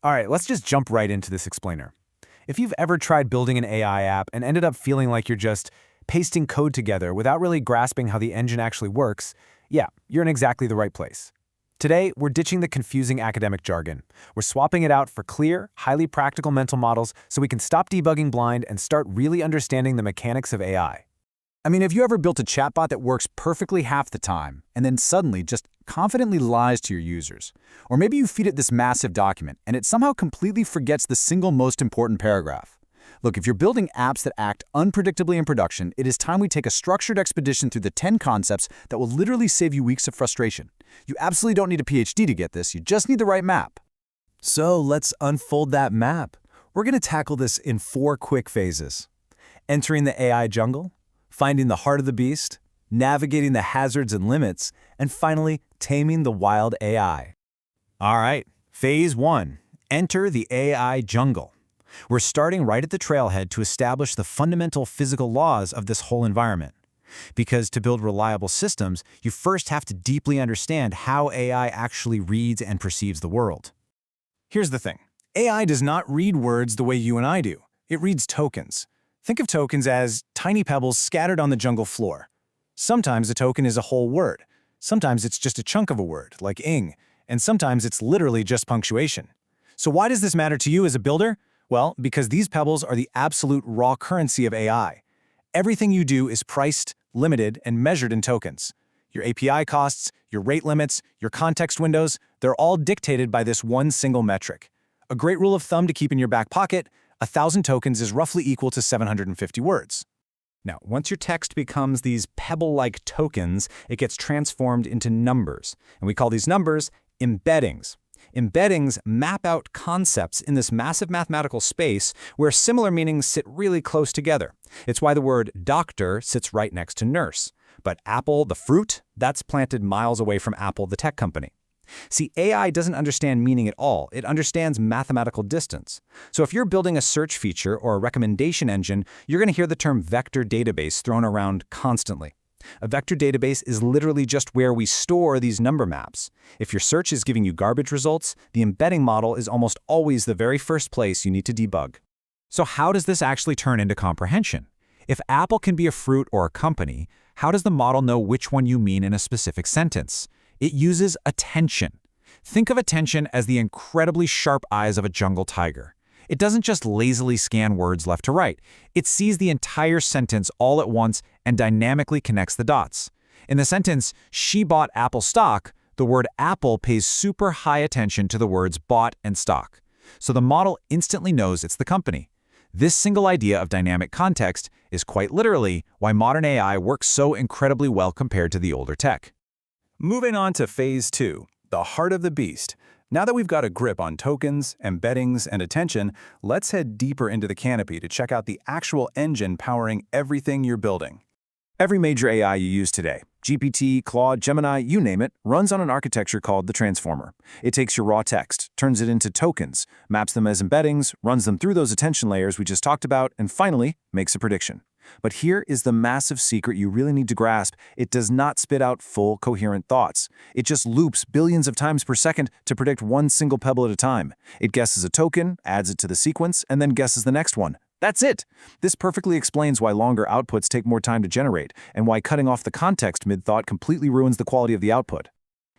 All right, let's just jump right into this explainer. If you've ever tried building an AI app and ended up feeling like you're just pasting code together without really grasping how the engine actually works, yeah, you're in exactly the right place. Today, we're ditching the confusing academic jargon. We're swapping it out for clear, highly practical mental models so we can stop debugging blind and start really understanding the mechanics of AI. I mean, have you ever built a chatbot that works perfectly half the time and then suddenly just confidently lies to your users? Or maybe you feed it this massive document and it somehow completely forgets the single most important paragraph. Look, if you're building apps that act unpredictably in production, it is time we take a structured expedition through the 10 concepts that will literally save you weeks of frustration. You absolutely don't need a PhD to get this, you just need the right map. So let's unfold that map. We're going to tackle this in 4 quick phases. Entering the AI jungle, finding the heart of the beast, navigating the hazards and limits, and finally, taming the wild AI. All right, phase 1, enter the AI jungle. We're starting right at the trailhead to establish the fundamental physical laws of this whole environment. Because to build reliable systems, you first have to deeply understand how AI actually reads and perceives the world. Here's the thing. AI does not read words the way you and I do. It reads tokens. Think of tokens as tiny pebbles scattered on the jungle floor. Sometimes a token is a whole word. Sometimes it's just a chunk of a word, like ing, and sometimes it's literally just punctuation. So why does this matter to you as a builder? Well, because these pebbles are the absolute raw currency of AI. Everything you do is priced, limited, and measured in tokens. Your API costs, your rate limits, your context windows, they're all dictated by this one single metric. A great rule of thumb to keep in your back pocket: 1,000 tokens is roughly equal to 750 words. Now, once your text becomes these pebble-like tokens, it gets transformed into numbers. And we call these numbers embeddings. Embeddings map out concepts in this massive mathematical space where similar meanings sit really close together. It's why the word doctor sits right next to nurse. But apple, the fruit, that's planted miles away from Apple, the tech company. See, AI doesn't understand meaning at all. It understands mathematical distance. So if you're building a search feature or a recommendation engine, you're going to hear the term vector database thrown around constantly. A vector database is literally just where we store these number maps. If your search is giving you garbage results, the embedding model is almost always the very first place you need to debug. So how does this actually turn into comprehension? If Apple can be a fruit or a company, how does the model know which one you mean in a specific sentence? It uses attention. Think of attention as the incredibly sharp eyes of a jungle tiger. It doesn't just lazily scan words left to right. It sees the entire sentence all at once and dynamically connects the dots. In the sentence, "She bought Apple stock," the word Apple pays super high attention to the words bought and stock. So the model instantly knows it's the company. This single idea of dynamic context is quite literally why modern AI works so incredibly well compared to the older tech. Moving on to phase 2, the heart of the beast. Now that we've got a grip on tokens, embeddings, and attention, let's head deeper into the canopy to check out the actual engine powering everything you're building. Every major AI you use today, GPT, Claude, Gemini, you name it, runs on an architecture called the transformer. It takes your raw text, turns it into tokens, maps them as embeddings, runs them through those attention layers we just talked about, and finally, makes a prediction. But here is the massive secret you really need to grasp. It does not spit out full, coherent thoughts. It just loops billions of times per second to predict one single pebble at a time. It guesses a token, adds it to the sequence, and then guesses the next one. That's it! This perfectly explains why longer outputs take more time to generate, and why cutting off the context mid-thought completely ruins the quality of the output.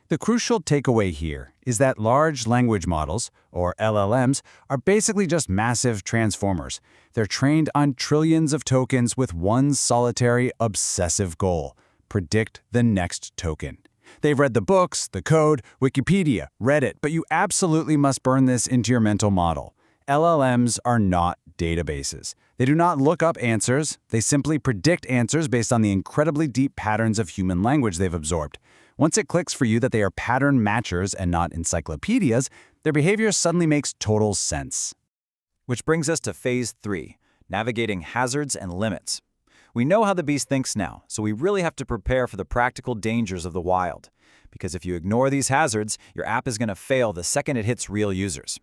The crucial takeaway here is that large language models, or LLMs, are basically just massive transformers. They're trained on trillions of tokens with one solitary, obsessive goal: predict the next token. They've read the books, the code, Wikipedia, Reddit, but you absolutely must burn this into your mental model. LLMs are not databases. They do not look up answers. They simply predict answers based on the incredibly deep patterns of human language they've absorbed. Once it clicks for you that they are pattern matchers and not encyclopedias, their behavior suddenly makes total sense. Which brings us to phase 3, navigating hazards and limits. We know how the beast thinks now, so we really have to prepare for the practical dangers of the wild. Because if you ignore these hazards, your app is going to fail the second it hits real users.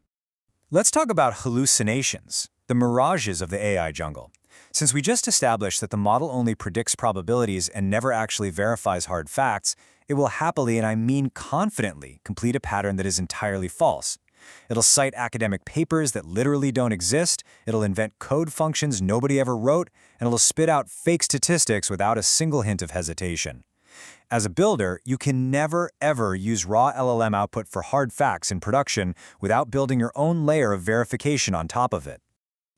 Let's talk about hallucinations, the mirages of the AI jungle. Since we just established that the model only predicts probabilities and never actually verifies hard facts, it will happily, and I mean confidently, complete a pattern that is entirely false. It'll cite academic papers that literally don't exist, it'll invent code functions nobody ever wrote, and it'll spit out fake statistics without a single hint of hesitation. As a builder, you can never, ever use raw LLM output for hard facts in production without building your own layer of verification on top of it.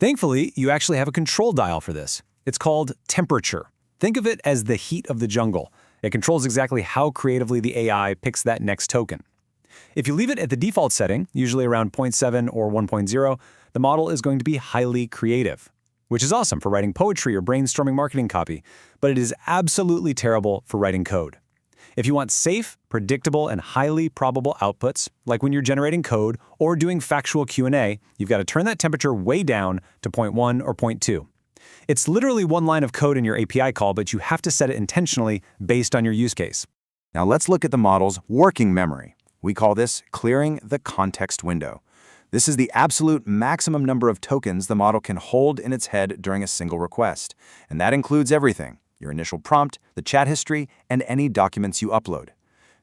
Thankfully, you actually have a control dial for this. It's called temperature. Think of it as the heat of the jungle. It controls exactly how creatively the AI picks that next token. If you leave it at the default setting, usually around 0.7 or 1.0, the model is going to be highly creative, which is awesome for writing poetry or brainstorming marketing copy, but it is absolutely terrible for writing code. If you want safe, predictable, and highly probable outputs, like when you're generating code or doing factual Q&A, you've got to turn that temperature way down to 0.1 or 0.2. It's literally one line of code in your API call, but you have to set it intentionally based on your use case. Now let's look at the model's working memory. We call this clearing the context window. This is the absolute maximum number of tokens the model can hold in its head during a single request, and that includes everything: your initial prompt, the chat history, and any documents you upload.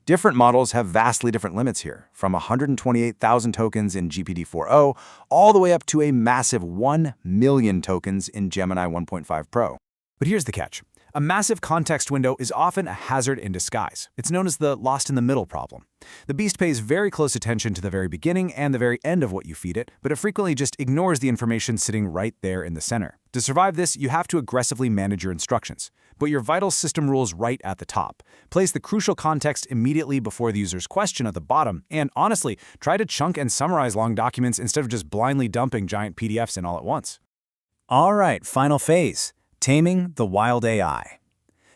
Different models have vastly different limits here, from 128,000 tokens in GPT-4o all the way up to a massive 1 million tokens in Gemini 1.5 Pro. But here's the catch. A massive context window is often a hazard in disguise. It's known as the lost-in-the-middle problem. The beast pays very close attention to the very beginning and the very end of what you feed it, but it frequently just ignores the information sitting right there in the center. To survive this, you have to aggressively manage your instructions. Put your vital system rules right at the top. Place the crucial context immediately before the user's question at the bottom, and honestly, try to chunk and summarize long documents instead of just blindly dumping giant PDFs in all at once. All right, final phase. Taming the wild AI.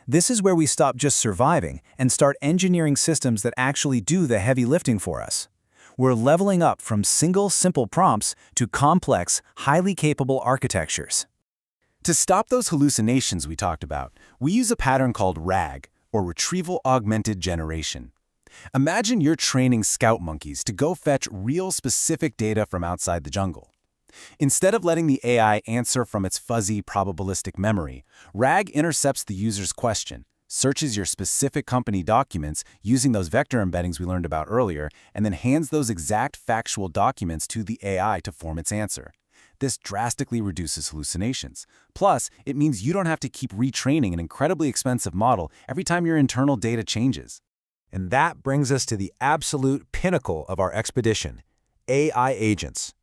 This is where we stop just surviving and start engineering systems that actually do the heavy lifting for us. We're leveling up from single, simple prompts to complex, highly capable architectures. To stop those hallucinations we talked about, we use a pattern called RAG, or Retrieval-Augmented Generation. Imagine you're training scout monkeys to go fetch real specific data from outside the jungle. Instead of letting the AI answer from its fuzzy, probabilistic memory, RAG intercepts the user's question, searches your specific company documents using those vector embeddings we learned about earlier, and then hands those exact factual documents to the AI to form its answer. This drastically reduces hallucinations. Plus, it means you don't have to keep retraining an incredibly expensive model every time your internal data changes. And that brings us to the absolute pinnacle of our expedition: AI agents.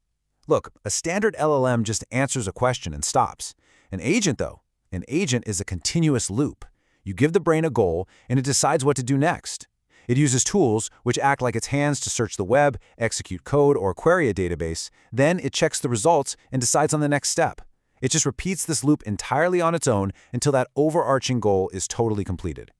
Look, a standard LLM just answers a question and stops. An agent, though, an agent is a continuous loop. You give the brain a goal, and it decides what to do next. It uses tools, which act like its hands to search the web, execute code, or query a database. Then it checks the results and decides on the next step. It just repeats this loop entirely on its own until that overarching goal is totally completed.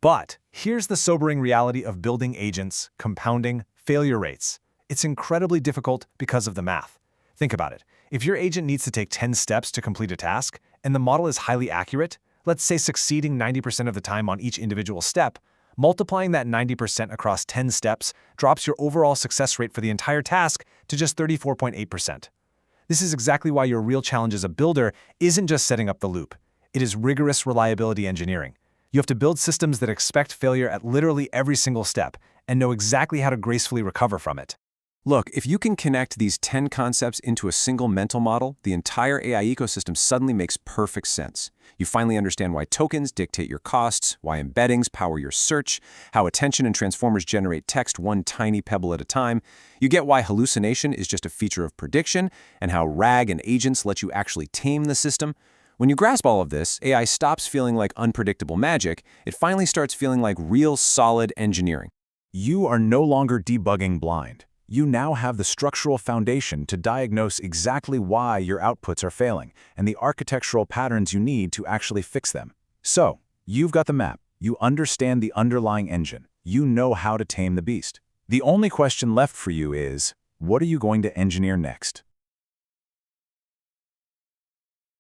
But here's the sobering reality of building agents, compounding failure rates. It's incredibly difficult because of the math. Think about it. If your agent needs to take 10 steps to complete a task, and the model is highly accurate, let's say succeeding 90% of the time on each individual step, multiplying that 90% across 10 steps drops your overall success rate for the entire task to just 34.8%. This is exactly why your real challenge as a builder isn't just setting up the loop. It is rigorous reliability engineering. You have to build systems that expect failure at literally every single step and know exactly how to gracefully recover from it. Look, if you can connect these 10 concepts into a single mental model, the entire AI ecosystem suddenly makes perfect sense. You finally understand why tokens dictate your costs, why embeddings power your search, how attention and transformers generate text one tiny pebble at a time. You get why hallucination is just a feature of prediction, and how RAG and agents let you actually tame the system. When you grasp all of this, AI stops feeling like unpredictable magic. It finally starts feeling like real, solid engineering. You are no longer debugging blind. You now have the structural foundation to diagnose exactly why your outputs are failing and the architectural patterns you need to actually fix them. So, you've got the map. You understand the underlying engine. You know how to tame the beast. The only question left for you is, what are you going to engineer next?